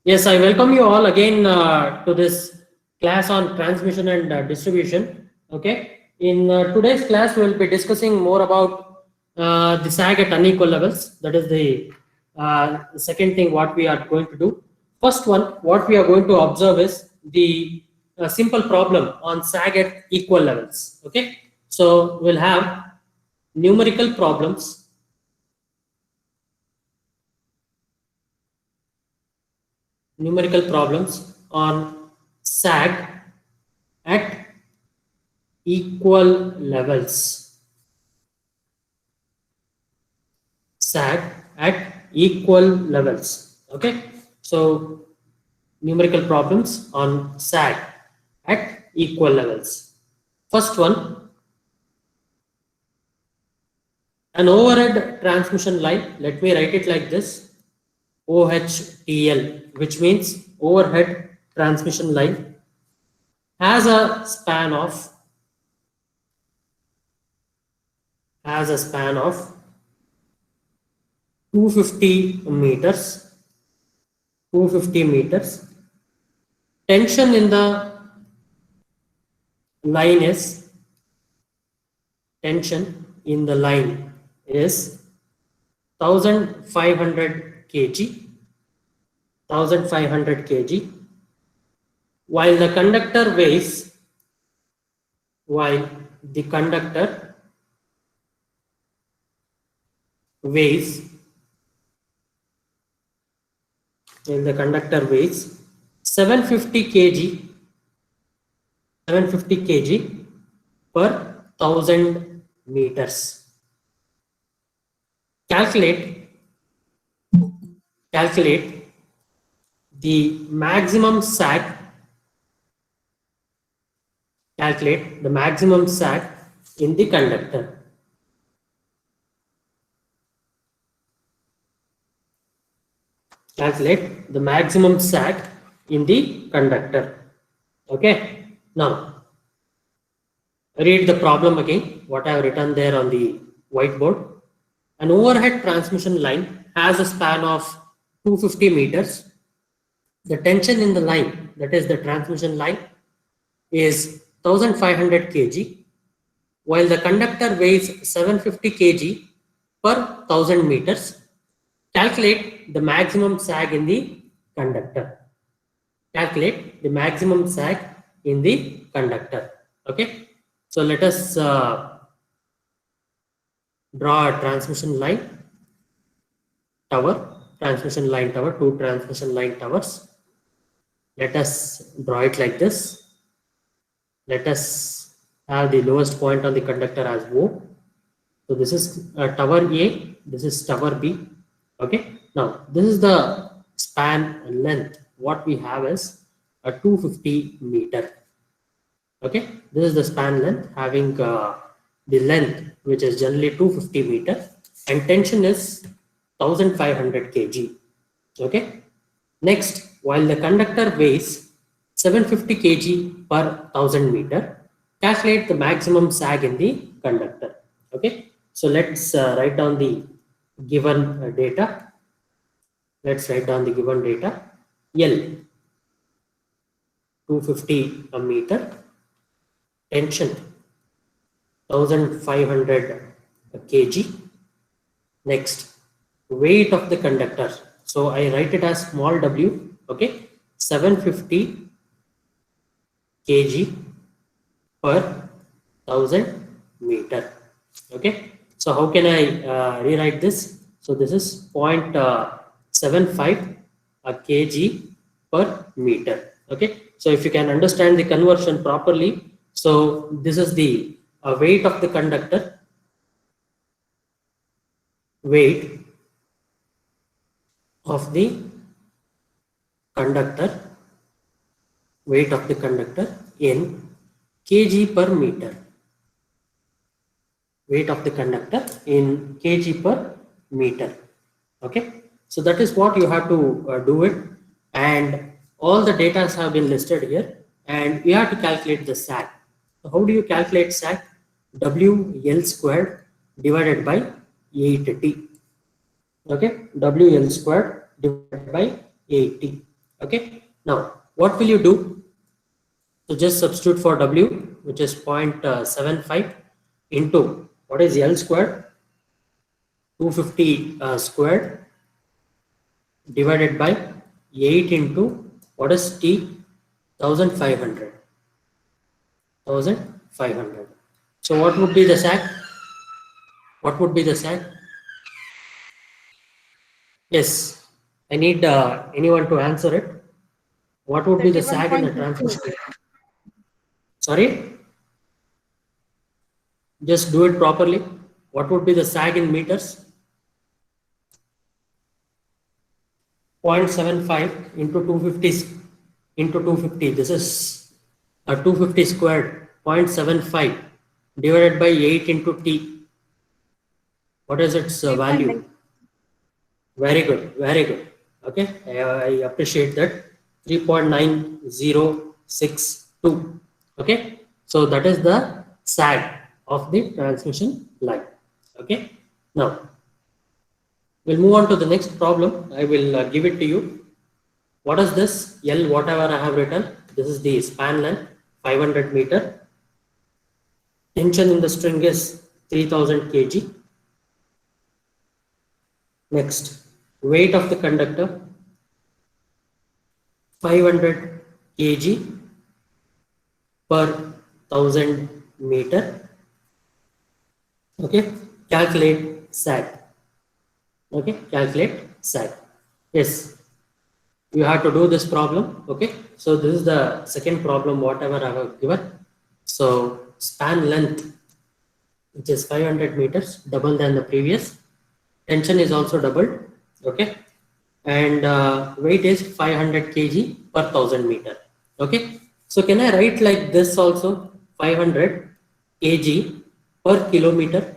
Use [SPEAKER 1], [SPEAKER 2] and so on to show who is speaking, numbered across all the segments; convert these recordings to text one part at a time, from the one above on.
[SPEAKER 1] Yes, I welcome you all again to this class on transmission and distribution. Okay, in today's class, we will be discussing more about the sag at unequal levels. That is the second thing what we are going to do. First one, what we are going to observe is the simple problem on sag at equal levels. Okay, so we'll have numerical problems. Numerical problems on sag at equal levels. Sag at equal levels. Okay, so numerical problems on sag at equal levels. First one, an overhead transmission line. Let me write it like this: OHTL, which means overhead transmission line, has a span of 250 meters. 250 meters. Tension in the line is 1500 kg. 1500 kg. While the conductor weighs while the conductor weighs 750 kg 750 kg per 1000 meters. Calculate the maximum sag. Calculate the maximum sag in the conductor. Calculate the maximum sag in the conductor. Okay, now read the problem again, what I have written there on the whiteboard. An overhead transmission line has a span of 250 meters. The tension in the line, that is the transmission line, is 1500 kg, while the conductor weighs 750 kg per 1000 meters. Calculate the maximum sag in the conductor. Calculate the maximum sag in the conductor. Okay, so let us draw a transmission line tower. Transmission line tower, two transmission line towers. Let us draw it like this. Let us have the lowest point on the conductor as O. So this is tower A, this is tower B. Okay, now this is the span length. What we have is a 250 meter. Okay, this is the span length, having the length which is generally 250 meter, and tension is 1500 kg. Okay, next, while the conductor weighs 750 kg per 1000 meter, calculate the maximum sag in the conductor. Okay, so let's write down the given data. Let's write down the given data. L, 250 a meter, tension 1500 kg. Next, weight of the conductor. So I write it as small w. Okay, 750 kg per 1000 meter. Okay, so how can I rewrite this? So this is 0.75 kg per meter. Okay, so if you can understand the conversion properly, so this is the weight of the conductor. Weight of the conductor. Weight of the conductor in kg per meter. Weight of the conductor in kg per meter. Okay, so that is what you have to do it, and all the data have been listed here, and you have to calculate the sag. So how do you calculate sag? WL squared divided by 8T. Okay, WL squared divided by 80. Okay. Now, what will you do? So just substitute for W, which is 0.75 into what is L squared, 250 squared divided by 8 into what is T, 1500. 1500. So what would be the sag? What would be the sag? Yes, I need anyone to answer it. What would be the sag in the transmission? Sorry? Just do it properly. What would be the sag in meters? 0.75 into 250 into 250. This is a 250 squared, 0.75 divided by 8 into T. What is its value? Very good, very good. Okay, I appreciate that. 3.9062. Okay, so that is the sag of the transmission line. Okay, now we'll move on to the next problem. I will give it to you. What is this? L, whatever I have written. This is the span length, 500 meter. Tension in the string is 3000 kg. Next, weight of the conductor, 500 kg per 1000 meter. Okay, calculate sag. Okay, calculate sag. Yes, you have to do this problem. Okay, so this is the second problem, whatever I have given. So span length, which is 500 meters, double than the previous. Tension is also doubled. Okay, and weight is 500 kg per 1000 meter. Okay, so can I write like this also? 500 kg per kilometer.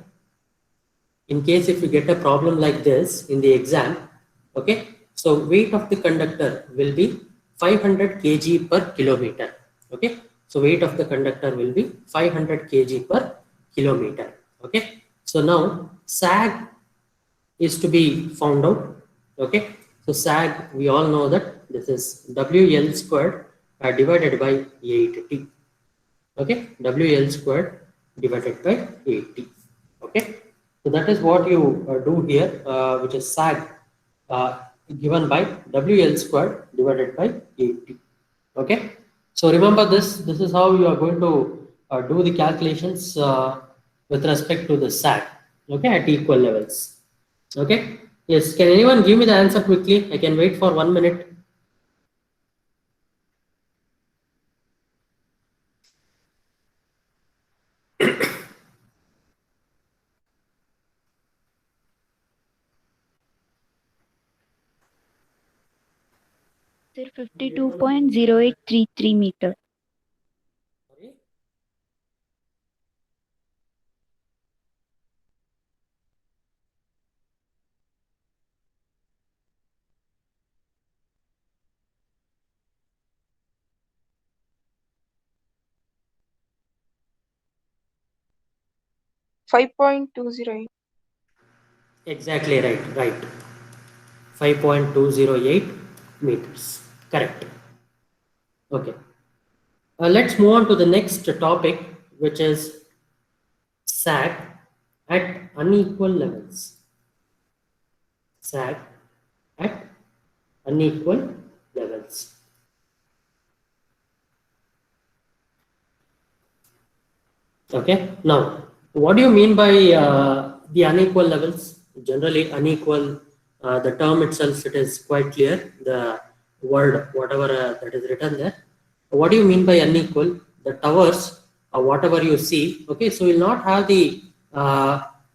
[SPEAKER 1] In case if you get a problem like this in the exam, okay, so weight of the conductor will be 500 kg per kilometer. Okay, so weight of the conductor will be 500 kg per kilometer. Okay, so now sag is to be found out. Okay, so sag, we all know that this is WL squared divided by 8T. Okay, WL squared divided by 8T. Okay, so that is what you do here, which is sag given by WL squared divided by 8T. Okay, so remember this. This is how you are going to do the calculations with respect to the sag. Okay, at equal levels. Okay. Yes. Can anyone give me the answer quickly? I can wait for 1 minute.
[SPEAKER 2] Sir, 52.0833 meter.
[SPEAKER 1] Sorry. Exactly right. Right. 5.208 meters. Correct. Okay. Let's move on to the next topic, which is sag at unequal levels. Sag at unequal levels. Okay. Now, what do you mean by the unequal levels? Generally, unequal, the term itself, it is quite clear. The word, whatever that is written there. What do you mean by unequal? The towers, whatever you see, okay, so will not have the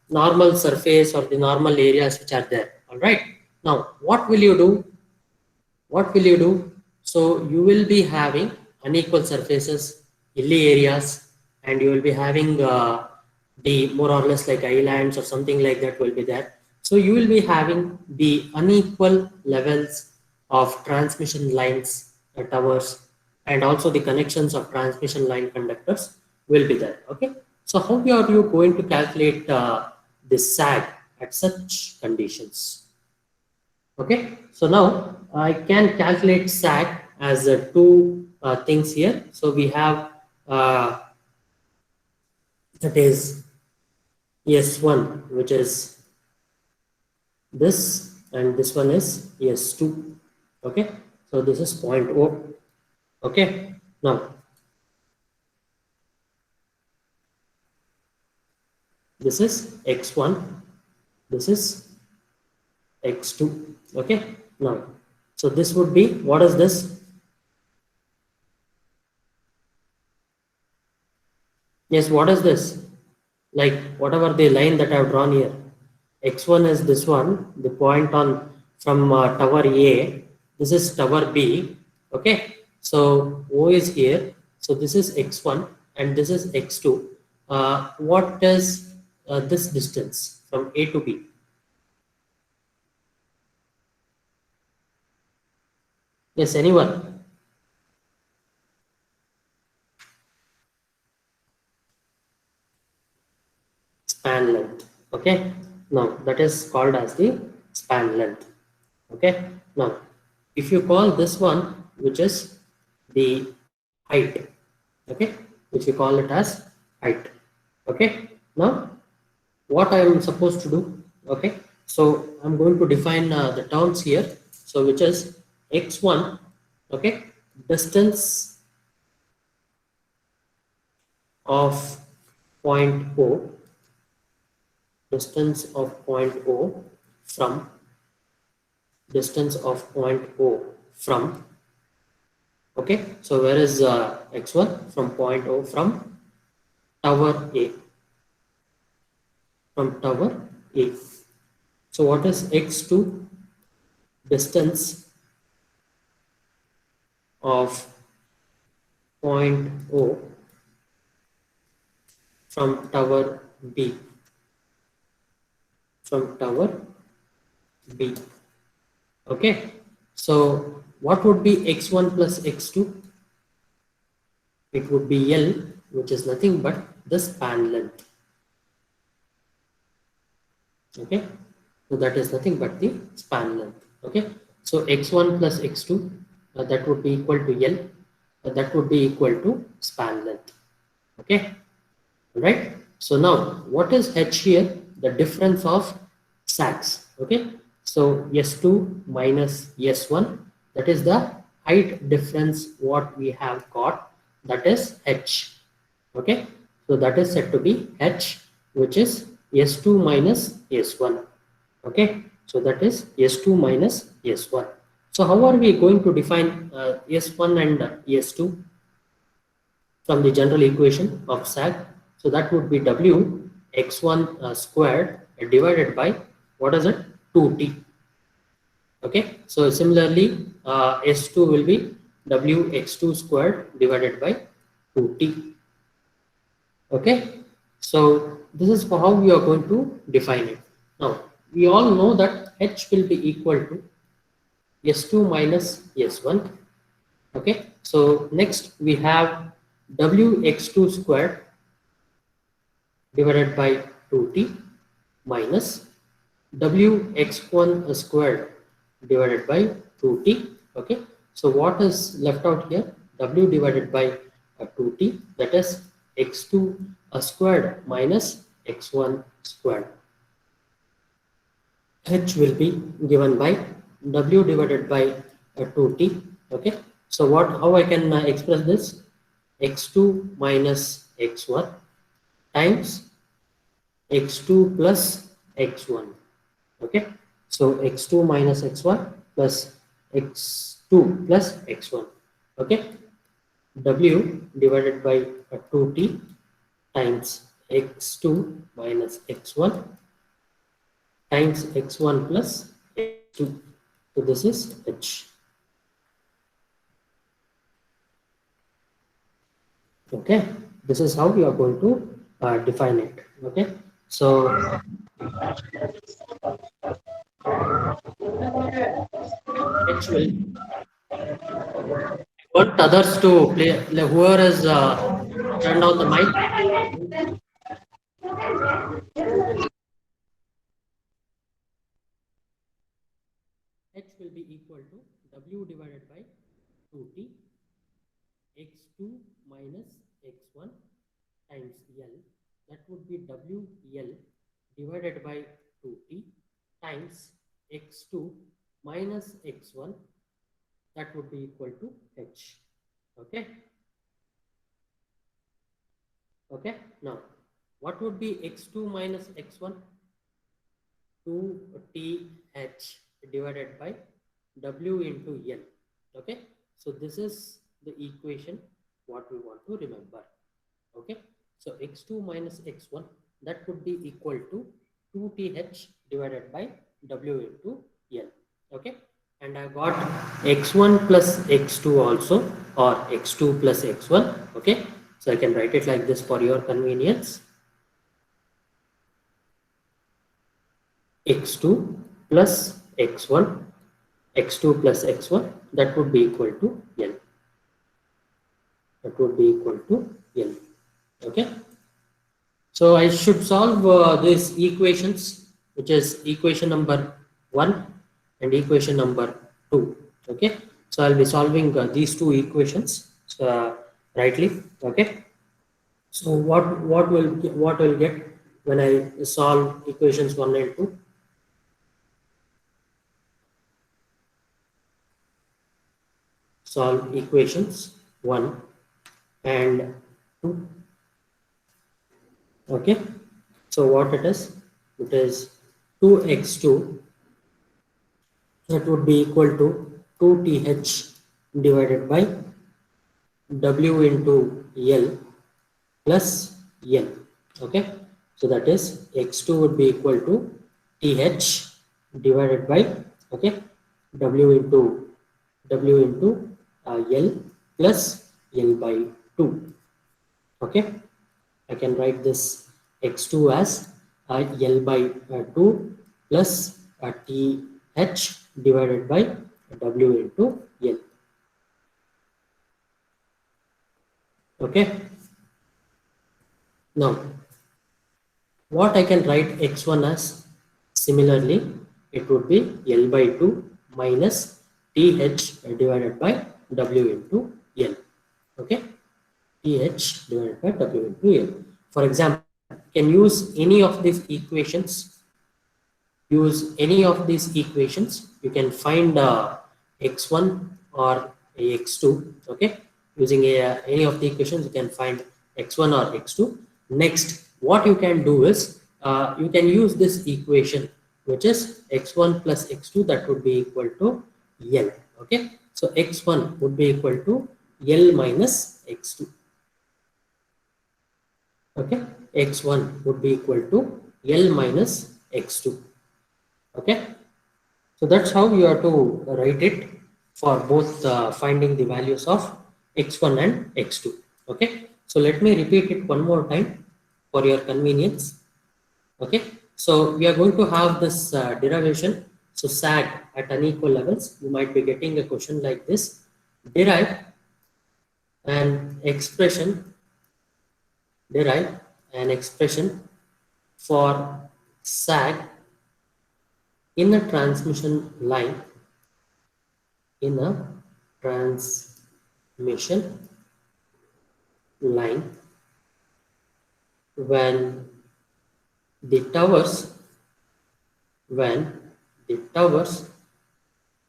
[SPEAKER 1] normal surface or the normal areas which are there. All right. Now, what will you do? What will you do? So you will be having unequal surfaces, hilly areas, and you will be having the more or less like islands or something like that will be there. So you will be having the unequal levels of transmission lines, towers, and also the connections of transmission line conductors will be there. Okay. So how are you going to calculate this sag at such conditions? Okay, so now I can calculate sag as two things here. So we have that is S1, which is this, and this one is S2. Okay, so this is 0.0. Okay, now this is X1, this is X2. Okay, now so this would be, what is this? Yes, what is this? Like whatever the line that I have drawn here. X1 is this one, the point on from tower A. This is tower B. Okay, so O is here. So this is X1 and this is X2. What is this distance from A to B? Yes, anyone? Span length. Okay, now that is called as the span length. Okay, now if you call this one, which is the height, okay, which we call it as height. Okay, now what I am supposed to do? Okay, so I'm going to define the terms here, so which is x1, okay, distance of point O, distance of point O from, distance of point O from, okay, so where is x1? From point O, from tower A, from tower A. So what is x2? Distance of point O from tower B, from tower B. Okay, so what would be x1 plus x2? It would be L, which is nothing but the span length. Okay, so that is nothing but the span length. Okay, so x1 plus x2, that would be equal to L, that would be equal to span length. Okay, right? So now what is H here? The difference of sags. Okay, so S2 minus S1, that is the height difference what we have got, that is H. Okay, so that is said to be H, which is S2 minus S1. Okay, so that is S2 minus S1. So how are we going to define S1 and S2 from the general equation of sag? So that would be W x1 squared divided by, what is it, 2t. Okay, so similarly S2 will be W x2 squared divided by 2t. Okay, so this is for how we are going to define it. Now we all know that H will be equal to S2 minus S1. Okay, so next we have W x2 squared divided by 2t minus W x1 squared divided by 2t. Okay, so what is left out here? W divided by 2t, that is x2 squared minus x1 squared. H will be given by W divided by 2t. Okay, so what, how I can express this? X2 minus x1 times x2 plus x1. Okay, so x2 minus x1 plus x2 plus x1. Okay, W divided by 2t times x2 minus x1 times x1 plus x2. So this is H. Okay, this is how we are going to define it. Okay, so H will, want others to play, like whoever has turned on the mic. h will be equal to w divided by 2t x2 minus x1 times L. That would be WL divided by 2t times x2 minus x1. That would be equal to h. Okay. Okay. Now, what would be x2 minus x1? 2th divided by w into L. Okay. So this is the equation what we want to remember. Okay. So x2 minus x1, that would be equal to 2th divided by w into L. Okay. And I got x1 plus x2 also, or x2 plus x1. Okay. So I can write it like this for your convenience. x2 plus x1, x2 plus x1, that would be equal to L. That would be equal to L. Okay. So I should solve these equations, which is equation number 1 and equation number 2. Okay. So I'll be solving these two equations rightly. Okay. So what will get when I solve equations 1 and 2? Solve equations 1 and 2. Okay. So what it is 2x2, that would be equal to 2th divided by w into L plus L. Okay. So that is x2 would be equal to th divided by, okay, w into L plus L by 2. Okay. I can write this x2 as L by 2 plus th divided by w into L. Okay. Now, what I can write x1 as? Similarly, it would be L by 2 minus th divided by w into L. Okay. th divided by w into L. For example, you can use any of these equations. You can find x1 or x2. Okay. Using any of the equations, you can find x1 or x2. Next, what you can do is you can use this equation, which is x1 plus x2, that would be equal to L. Okay. So x1 would be equal to L minus x2. Okay. x1 would be equal to L minus x2. Okay. So that's how you have to write it for both finding the values of x1 and x2. Okay. So let me repeat it one more time for your convenience. Okay. So we are going to have this derivation. So SAG at unequal levels, you might be getting a question like this. Derive an expression for SAG in a transmission line, when the towers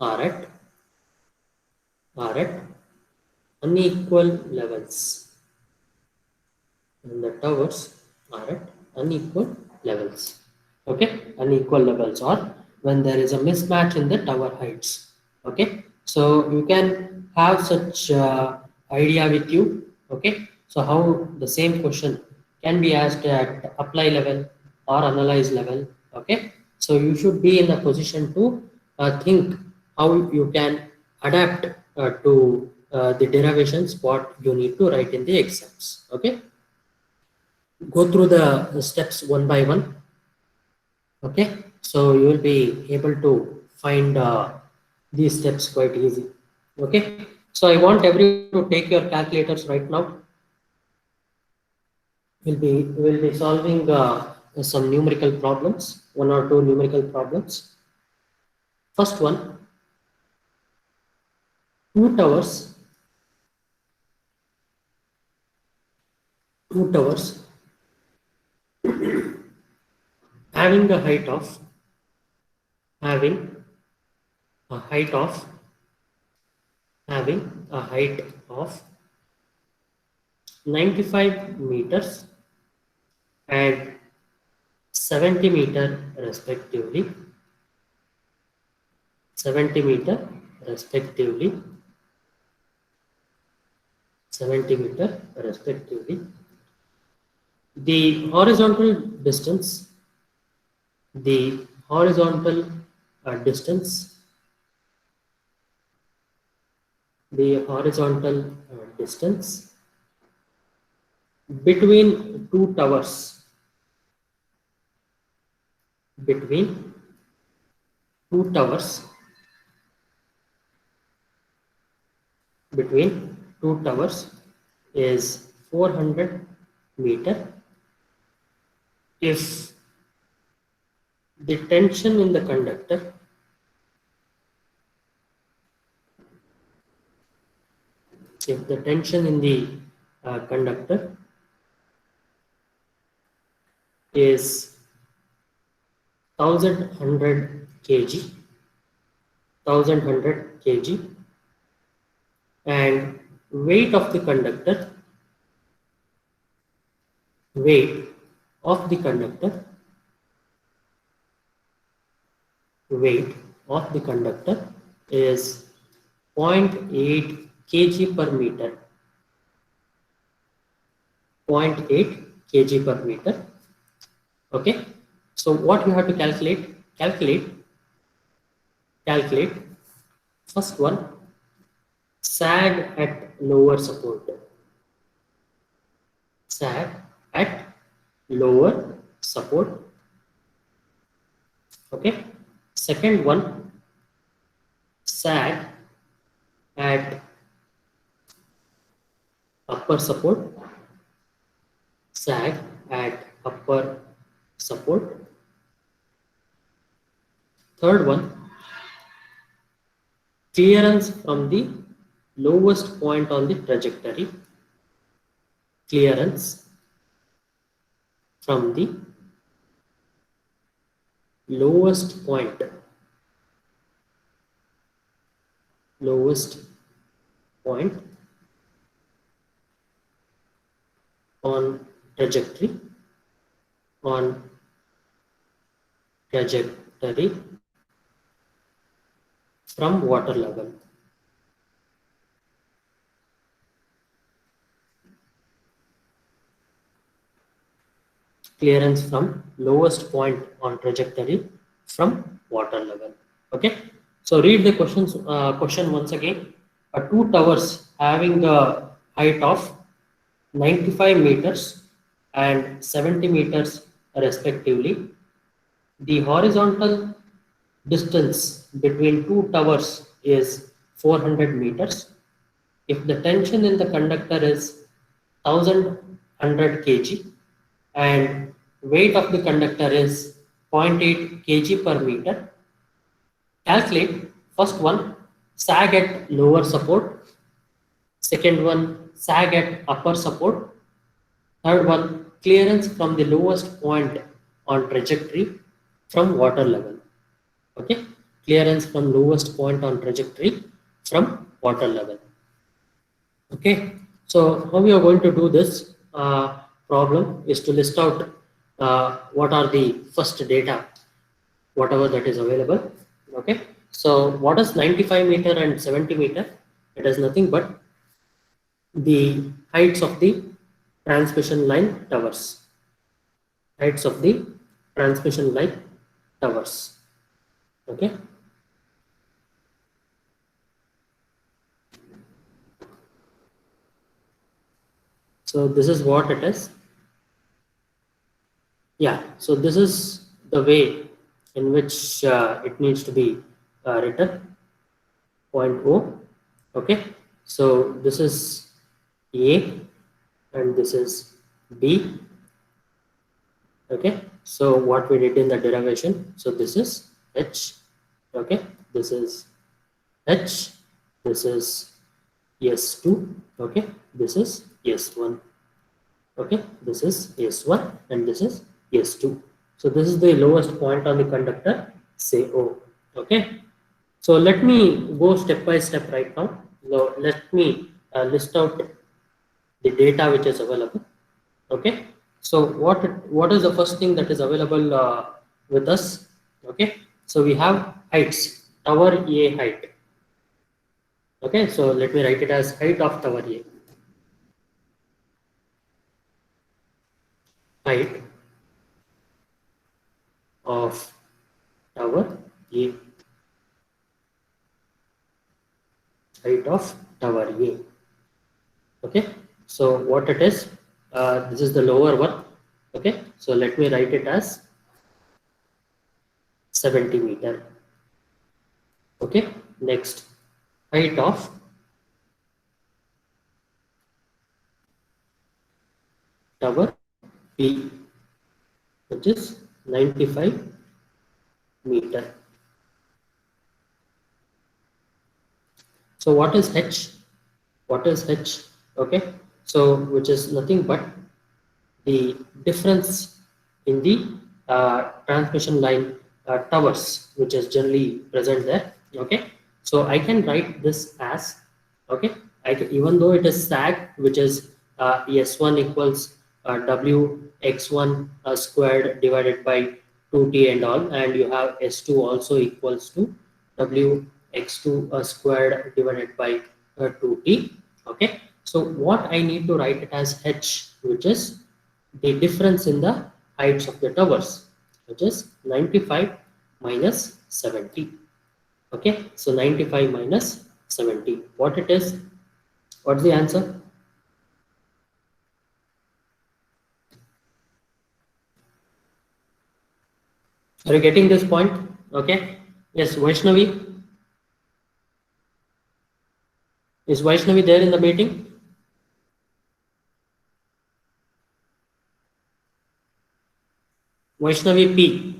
[SPEAKER 1] are at unequal levels. When the towers are at unequal levels. Okay, unequal levels, or when there is a mismatch in the tower heights. Okay, so you can have such idea with you. Okay, so how the same question can be asked at apply level or analyze level. Okay, so you should be in a position to think how you can adapt to the derivations what you need to write in the exams. Okay, go through the steps one by one. Okay, so you will be able to find these steps quite easy. Okay, so I want everyone to take your calculators right now. We'll be solving some numerical problems, one or two numerical problems. First one, two towers having a height of having a height of having a height of 95 meters and 70 meter respectively, 70 meter respectively, 70 meter respectively. The horizontal distance, the horizontal distance, the horizontal distance between two towers, between two towers, between two towers is 400 meter if the tension in the conductor if the tension in the conductor is 1100 kg, 1100 kg, and weight of the conductor, weight of the conductor, weight of the conductor is 0.8 kg per meter, 0.8 kg per meter. Okay, so what you have to calculate? Calculate first one, sag at lower support, sag at lower support. Okay, second one, sag at upper support, sag at upper support. Third one, clearance from the lowest point on the trajectory, clearance from the lowest point, lowest point on trajectory, on trajectory from water level. Clearance from lowest point on trajectory from water level. Okay, so read the question once again. Two towers having a height of 95 meters and 70 meters respectively. The horizontal distance between two towers is 400 meters. If the tension in the conductor is 1100 kg and weight of the conductor is 0.8 kg per meter, calculate first one, sag at lower support, second one, sag at upper support, third one, clearance from the lowest point on trajectory from water level. Okay, clearance from lowest point on trajectory from water level. Okay, so how we are going to do this problem is to list out what are the first data, whatever that is available. Okay, so what is 95 meter and 70 meter? It is nothing but the heights of the transmission line towers, heights of the transmission line towers. Okay, so this is what it is. Yeah, so this is the way in which it needs to be written. Point O. Okay, so this is A and this is B. Okay, so what we did in the derivation, so this is H. Okay, this is H, this is S2, okay, this is S1, okay, this is S1 and this is S2. So this is the lowest point on the conductor, say O, okay. So let me go step by step right now. So let me list out the data which is available, okay. So what is the first thing that is available with us, okay. So we have heights, tower A height, okay. So let me write it as height of tower A, height of tower A, height of tower A, okay. So what it is, this is the lower one, okay. So let me write it as 70 meter, okay. Next, height of tower B, which is 95 meter. So what is H? What is H? Okay, so which is nothing but the difference in the transmission line towers, which is generally present there. Okay, so I can write this as, okay, even though it is sag, which is S1 equals W x1 squared divided by 2t and all, and you have S2 also equals to W x2 squared divided by 2t. Okay, so what I need to write it as H, which is the difference in the heights of the towers, which is 95 minus 70. Okay, so 95 minus 70. What it is? What's the answer? Are you getting this point? Okay. Yes, Vaishnavi. Is Vaishnavi there in the meeting? Vaishnavi P.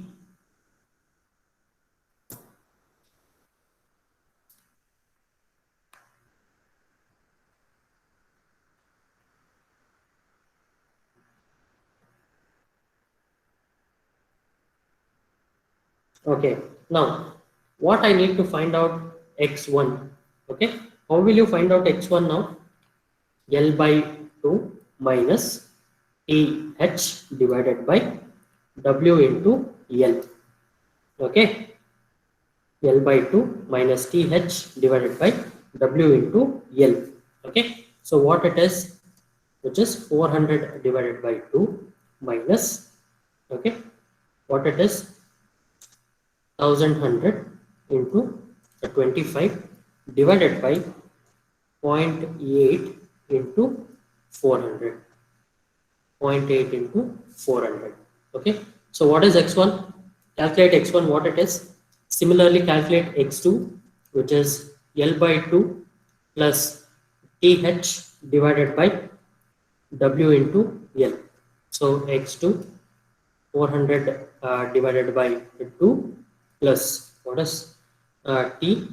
[SPEAKER 1] Okay. Now, what I need to find out x1. Okay. How will you find out x1 now? L by 2 minus TH divided by W into L. Okay. L by 2 minus TH divided by W into L. Okay. So what it is, which is 400 divided by 2 minus, okay, what it is, 1100 into 25 divided by 0.8 into 400. 0.8 into 400. Okay. So what is x1? Calculate x1 what it is. Similarly calculate x2, which is L by 2 plus TH divided by W into L. So x2 400 divided by 2 plus what is T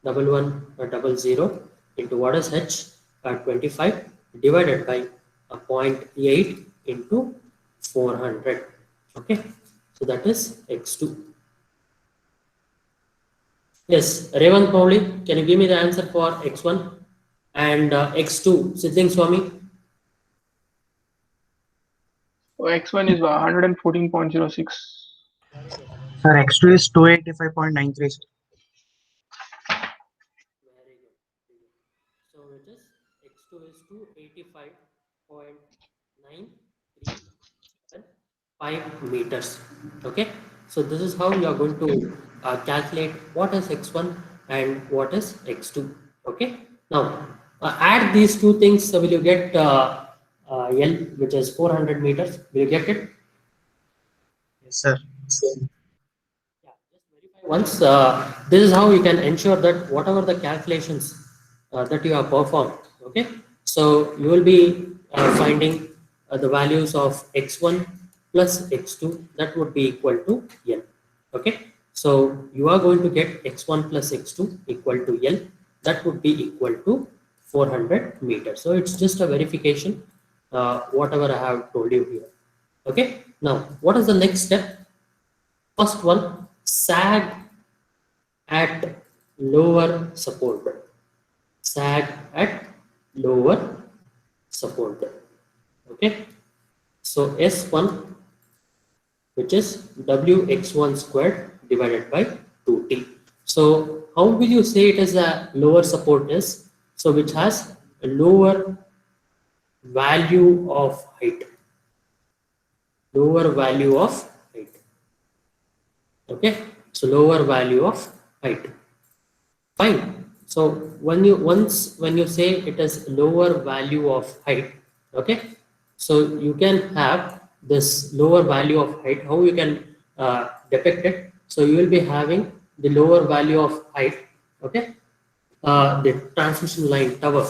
[SPEAKER 1] double 100 into what is H 25 divided by 0.8 into 400. Okay, so that is x2. Yes, Revant Pauli, can you give me the answer for x1 and x2? Siddhing Swami.
[SPEAKER 3] So X1 is 114.06.
[SPEAKER 1] Very good.
[SPEAKER 4] Sir, X2 is 285.93.
[SPEAKER 1] Very good. So it is x2 is 285.9375 meters. Okay. So this is how you are going to calculate what is x1 and what is x2. Okay. Now add these two things. So will you get L, which is 400 meters? Will you get it?
[SPEAKER 4] Yes, sir.
[SPEAKER 1] Yeah, just verify once. This is how you can ensure that whatever the calculations that you have performed, okay, so you will be finding the values of x1 plus x2 that would be equal to L. Okay, so you are going to get x1 plus x2 equal to L. that would be equal to 400 meters. So it's just a verification, whatever I have told you here. Okay, now what is the next step? First one, sag at lower support. Sag at lower support. Okay, so S1, which is Wx1 squared divided by 2t. So how will you say it is a lower support is? So which has a lower value of height. Lower value of height. Okay, so lower value of height. Fine. So when you say it is lower value of height, okay, so you can have this lower value of height. How you can depict it? So you will be having the lower value of height, okay, the transmission line tower,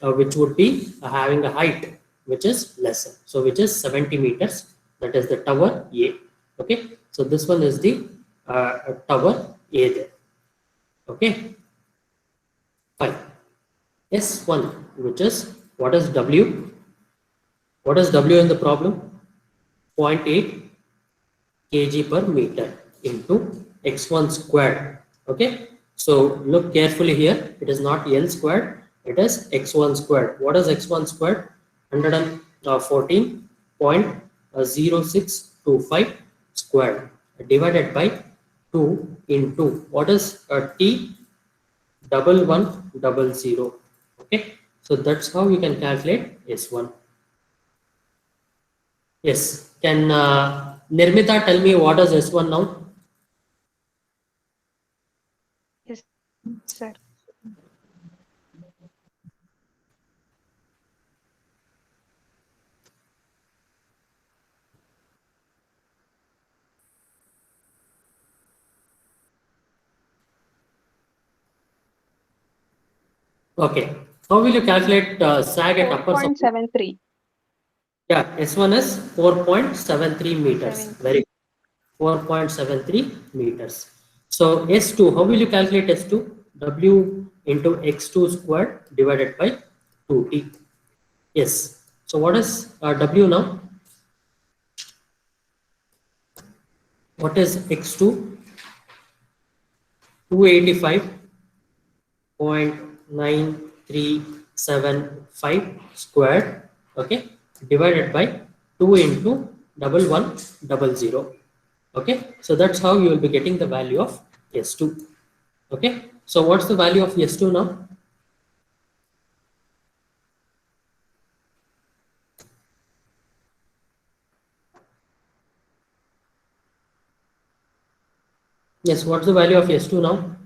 [SPEAKER 1] which would be having a height which is lesser, so which is 70 meters. That is the tower A. Okay, so this one is the tower A there. Okay, fine. S1, which is, what is W? What is W in the problem? 0.8 kg per meter into x1 squared. Okay, so look carefully here. It is not L squared. It is x1 squared. What is x1 squared? 114.0625 squared divided by 2 into what is T 1100. Okay, so that's how you can calculate S1. Yes, can Nirmita tell me what is S1 now?
[SPEAKER 2] Yes, sir.
[SPEAKER 1] Okay, how will you calculate sag at upper support?
[SPEAKER 2] 4.73.
[SPEAKER 1] Yeah, S1 is 4.73 meters. Very good. 4.73 meters. So S2, how will you calculate S2? W into x2 squared divided by 2t. Yes. So what is W now? What is x2? 285.9375 squared. Okay, divided by 2 into 1100. Okay, so that's how you will be getting the value of S2. Okay, so what's the value of S2 now? Yes, what's the value of S2 now?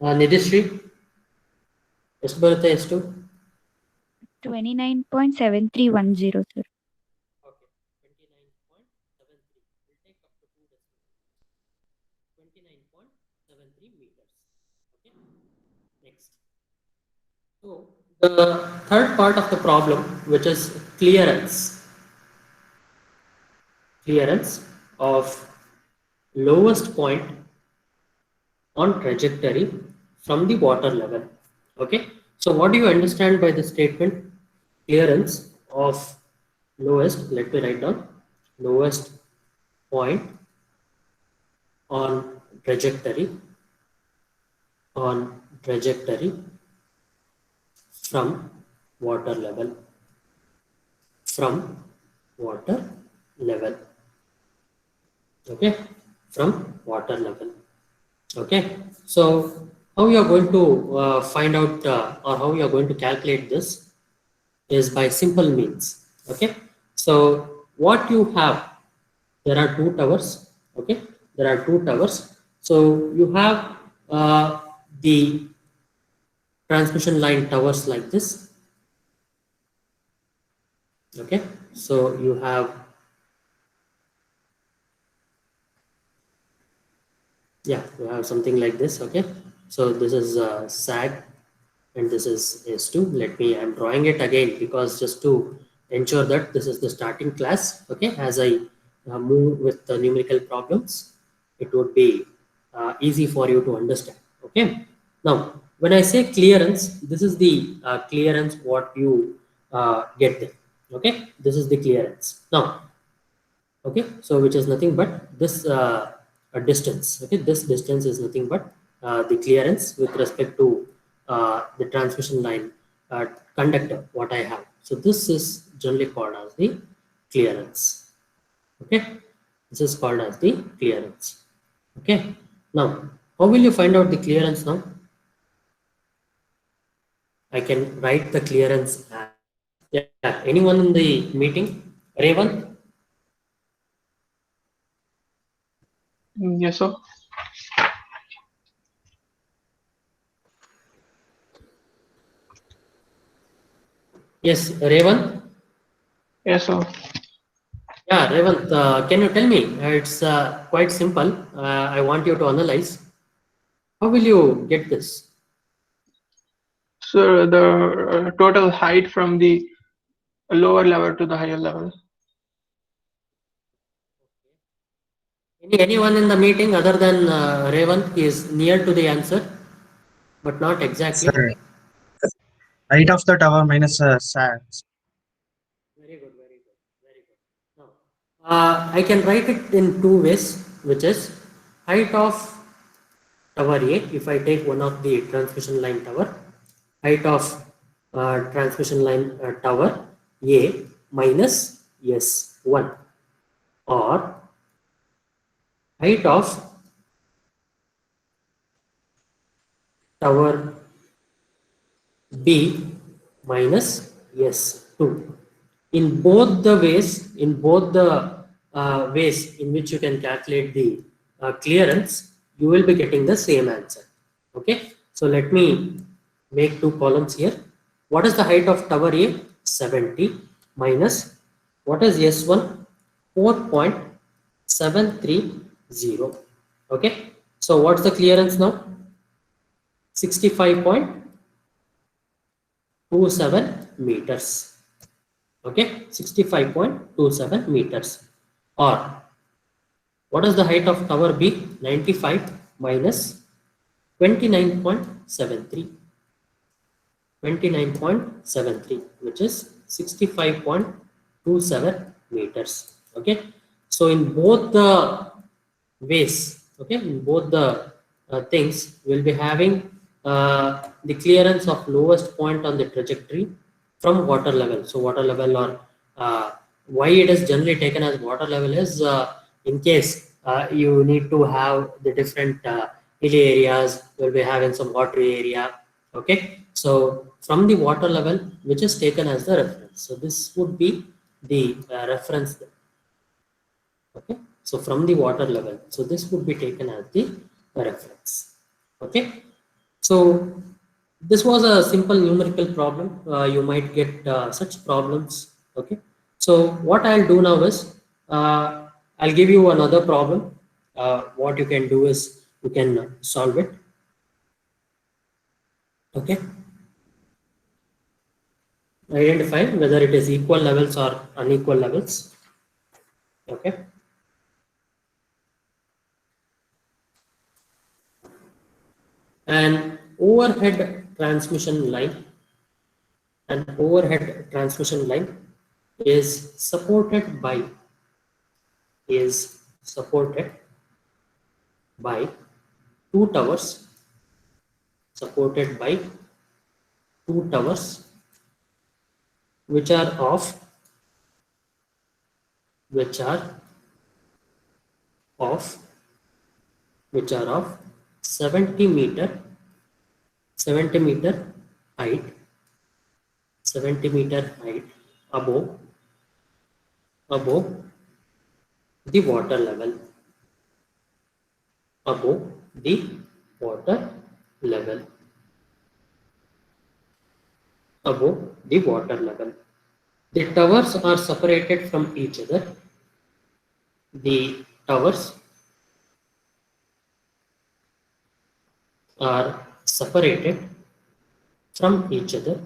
[SPEAKER 1] Nidhishri, ಎಷ್ಟು ಬರುತ್ತೆ S2?
[SPEAKER 2] 29.7310, sir.
[SPEAKER 1] Okay, 29.73. We'll take up to 2 decimals. 29.73 meters. Okay, next. So the third part of the problem, which is clearance of lowest point on trajectory from the water level. Okay, so what do you understand by the statement clearance of lowest? Let me write down lowest point on trajectory from water level. Okay, from water level. Okay, so how you are going to find out or how you are going to calculate this is by simple means. Okay, so what you have, there are two towers. Okay, there are two towers. So you have the transmission line towers like this. Okay, so you have, yeah, you have something like this. Okay, so this is sag and this is S2. I'm drawing it again because just to ensure that this is the starting class. Okay, as I move with the numerical problems, it would be easy for you to understand. Okay, Now, when I say clearance, this is the clearance what you get there. Okay, this is the clearance. Now, okay, so which is nothing but this distance. Okay, this distance is nothing but the clearance with respect to the transmission line conductor what I have. So this is generally called as the clearance. Okay, this is called as the clearance. Okay, now how will you find out the clearance now? I can write the clearance as, yeah, anyone in the meeting? Revant?
[SPEAKER 3] Yes, sir.
[SPEAKER 1] Yes, Revant?
[SPEAKER 3] Yes, sir.
[SPEAKER 1] Yeah, Revant, can you tell me? It's quite simple. I want you to analyze. How will you get this?
[SPEAKER 3] So the total height from the lower level to the higher level.
[SPEAKER 1] Anyone in the meeting other than Revant is near to the answer, but not exactly.
[SPEAKER 4] Sir, height of the tower minus
[SPEAKER 1] Very good, very good, very good. Now, I can write it in two ways, which is height of tower A. If I take one of the transmission line tower, height of transmission line tower A minus S1, or height of tower B minus S2. In both the ways, in which you can calculate the clearance, you will be getting the same answer. Okay, so let me make two columns here. What is the height of tower A? 70 minus what is S1? 4.730. Okay, so what's the clearance now? 65.27 meters. Okay, 65.27 meters. Or what is the height of tower B? 95 minus 29.73. 29.73, which is 65.27 meters. Okay, so in both the ways, okay, in both the things, we'll be having the clearance of lowest point on the trajectory from water level. So water level, or why it is generally taken as water level is in case you need to have the different hilly areas, you'll be having some watery area. Okay, so from the water level, which is taken as the reference. So this would be the reference. Okay, so from the water level, so this would be taken as the reference. Okay, so this was a simple numerical problem. You might get such problems. Okay, so what I'll do now is I'll give you another problem. What you can do is you can solve it. Okay, identify whether it is equal levels or unequal levels. Okay, an overhead transmission line, is supported by is supported by two towers, supported by two towers which are of which are of which are of 70 meter height, 70-meter height above the water level, above the water level, above the water level. The towers are separated from each other. The towers are separated from each other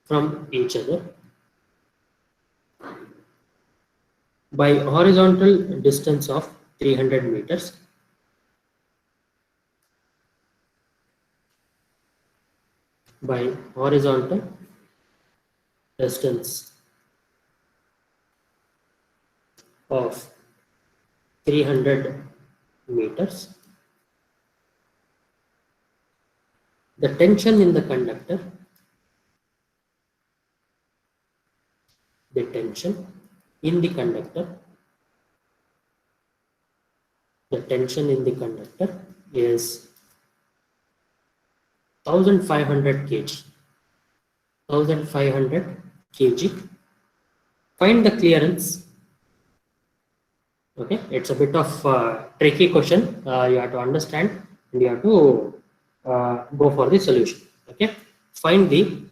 [SPEAKER 1] from each other by horizontal distance of 300 meters. By horizontal distance of 300 meters, the tension in the conductor, the tension in the conductor, the tension in the conductor is 1500 kg. 1500 kg. Find the clearance. Okay, it's a bit of tricky question. You have to understand and you have to go for the solution. Okay, find the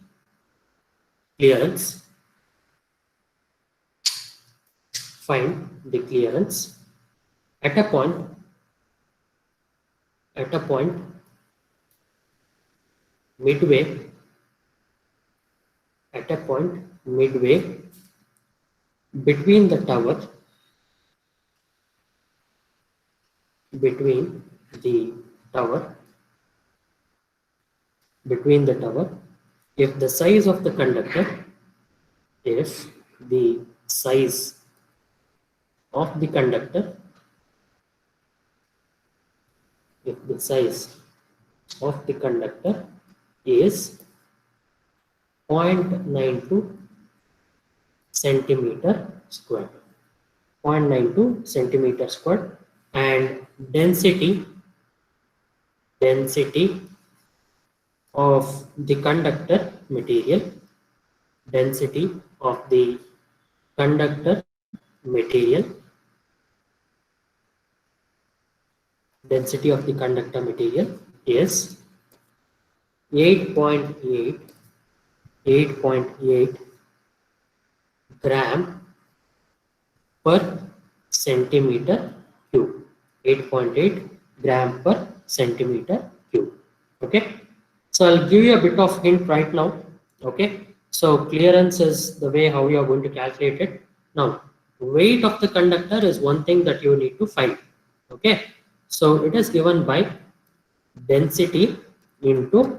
[SPEAKER 1] clearance. Find the clearance at a point midway between the tower if the size of the conductor is if the size of the conductor is 0.92 centimeter square, 0.92 centimeter square, and density of the conductor material, density of the conductor material is 8.8 gram per centimeter cube. 8.8 gram per centimeter cube. Okay, so I'll give you a bit of hint right now. Okay, so clearance is the way how you are going to calculate it. Now, weight of the conductor is one thing that you need to find. Okay, so it is given by density into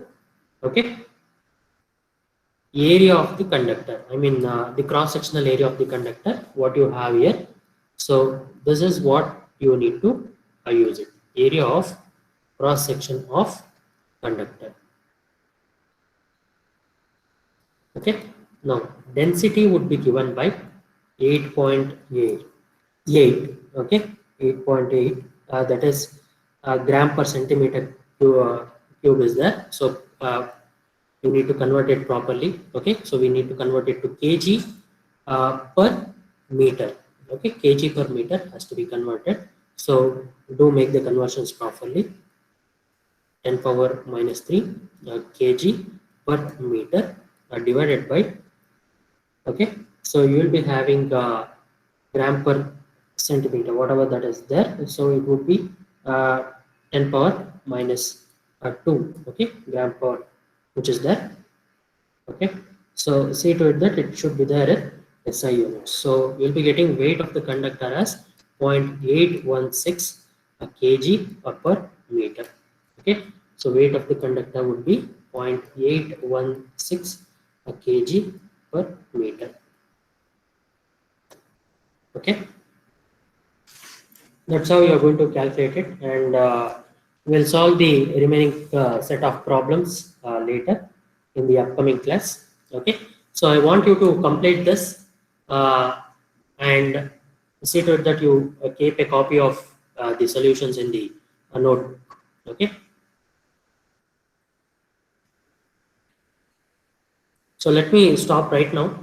[SPEAKER 1] area of the conductor. I mean the cross-sectional area of the conductor, what you have here. So this is what you need to use it. Area of cross-section of conductor. Okay. Now density would be given by 8.8. Okay, 8.8. That is gram per centimeter cube is there. So you need to convert it properly. Okay, so we need to convert it to kg per meter. Okay, kg per meter has to be converted. So do make the conversions properly. 10 power minus 3 kg per meter divided by. Okay, so you will be having gram per centimeter, whatever that is there. So it would be 10 power minus 2. Okay, gram per, which is there. Okay, so see to it that it should be there at SI units. So you'll be getting weight of the conductor as 0.816 kg per meter. Okay, so weight of the conductor would be 0.816 kg per meter. Okay, that's how you are going to calculate it, and we'll solve the remaining set of problems later in the upcoming class. Okay, so I want you to complete this and see to it that you keep a copy of the solutions in the notebook. Okay, so let me stop right now.